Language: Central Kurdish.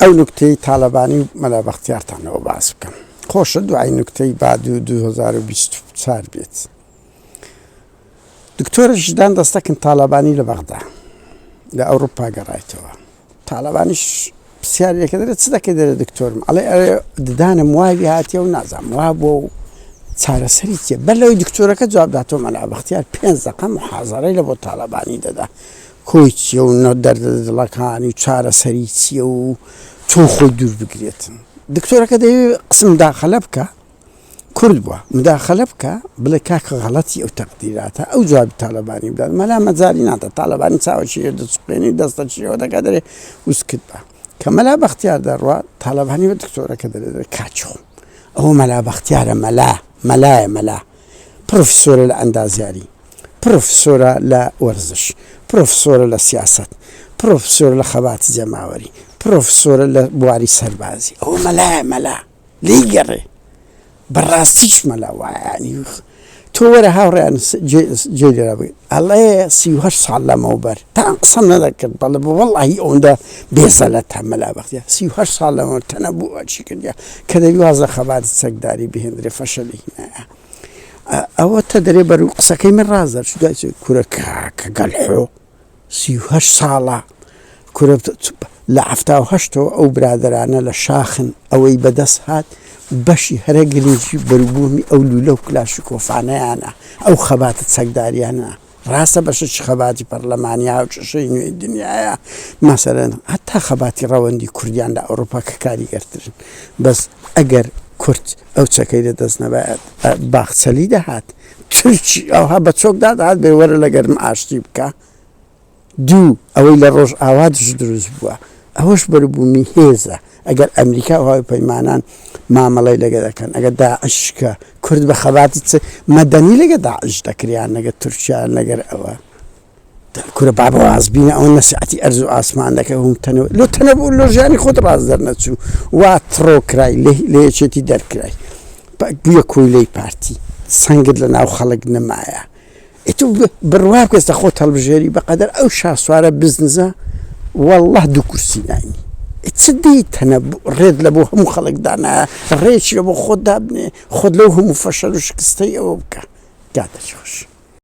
ئەو نکتەی تاالبانی مەلا بەختیارتانەوە باس بکەم. خۆشە دوای نکتەی بعد و 2024 بێت. دکتۆرەشدان دەستەکن تاالبانی لە بەغدا لە ئەوروپا گەڕایتەوە. تاالبانیش پرسیارێکە دەرێت چ دەکەی دەرێ دکتۆرم ئەڵێ ددانم وای هاتیە و نازانم وا بۆ چارەسەری چیە بەلەوەی دکتۆرەکە جوابداتەوە مەلا بەختیار 5 دقە محازەرەی لە بۆ تاالبانی دەدا کۆی چیە و دەردە دڵەکانی و چارەسەری چیە و چۆن خۆی دوور بگرێتن. دکتۆرەکە دەیەوێت قسم مداخەلە بکە کورد بووە مداخەلە بکە بڵێ کاکە غەڵەتی ئەو تەقدیراتە ئەو جوابی تاالبانی بدات مەلا مەجاری ناتە تاالبانی چاوەشی دەسوقێنی دەستە چیەوە دەکات دەرێ وسکت بە کە مەلا بەختیار دەڕوە تاالبانی بە دکتۆرەکە دەرێت کاچۆم ئەوە مەلا بەختیارە مەلایە پرۆفسۆرە لە ئەندازیاری پرۆفسۆرە لە وەرزش پرۆفسۆرە لە سیاست پرۆفسۆرە لە خەباتی جەماوەری پرۆفسۆرە لە بواری سەربازی ئەوە مەلا لی گەڕێ بەڕاستیش مەلا وایانی تۆ وەرە هاوڕێیان جێ لێرە بگەیت ئەڵێ 38 ساڵ لەمەوبەر تا قسەم نەدەکرد بەڵێ وەڵڵاهی ئەوەندە بێزەلەت هەم مەلا بەختیار 38 ساڵ لەمەوە تەنە بووە چی کردیا کە دەبی وازە خەباتی چەکداری بهێنرێ فەشەلی هینایە ئەوە تە دەرێ بەر و قسەکەی من ڕازدار دوای کورە کە گەلحۆ 38 ساڵە کورە لە 78ەوە ئەو برادرانە لە شاخن ئەوەی بەدەست هات بەشی هەرە گرنگی بەروبوومی ئەو لولە و کلاش و کۆفانەیانە ئەو خەباتە چەکداریانە ڕاستە بەشە چ خەباتی پەرلەمانیا و چشەی نوێی دنیاە مەسەرەن هەتا خەباتی ڕەوەندی کوردیان لە ئەوروپا کە کاریگەرترن بەس ئەگەر کورد ئەو چەکەی لە دەست نەبێت باخچەلی دەهات ترکی ئەوها بە چۆکدا دەهات بێ وەرە لە گەرم ئاشتی بکە دوو ئەوەی لە ڕۆژ ئاواتش دروست بووە ئەوەش بەروبوومی هێزە ئەگەر ئەمریکا هەوای پەیمانان مامەڵی لەگە دەکەن ئەگەر داعشکە کورد بە خەباتی مەدەنی لەگە داعش دەکریان لەگە تورکیان لەگەر ئەوە کورە بابە وازبینە ئەوە نەسیعەتی ئەرز و ئاسمان دەکە هەم تەنەوە لۆ تەنەبوو لۆ ژیانی خۆت ڕاست دەرنەچوو وا تڕۆکرای لە یەکێتی دەرکرای بووە کۆیلەی پارتی سەنگت لە ناو خەڵک نەمایە ئیتو بڕوا کوێستە خۆت هەڵبژێری بەقەدەر ئەو شاسوارە بزنزە وەڵڵاه دوو کورسی ناینی چ دیتەنە ڕێت لە بۆ هەموو خەڵکدانە ڕێکی لە بۆ خۆت دابنێ خۆت لەو هەموو فەشەل و شکستەی ئەوە بکە گاتە خۆش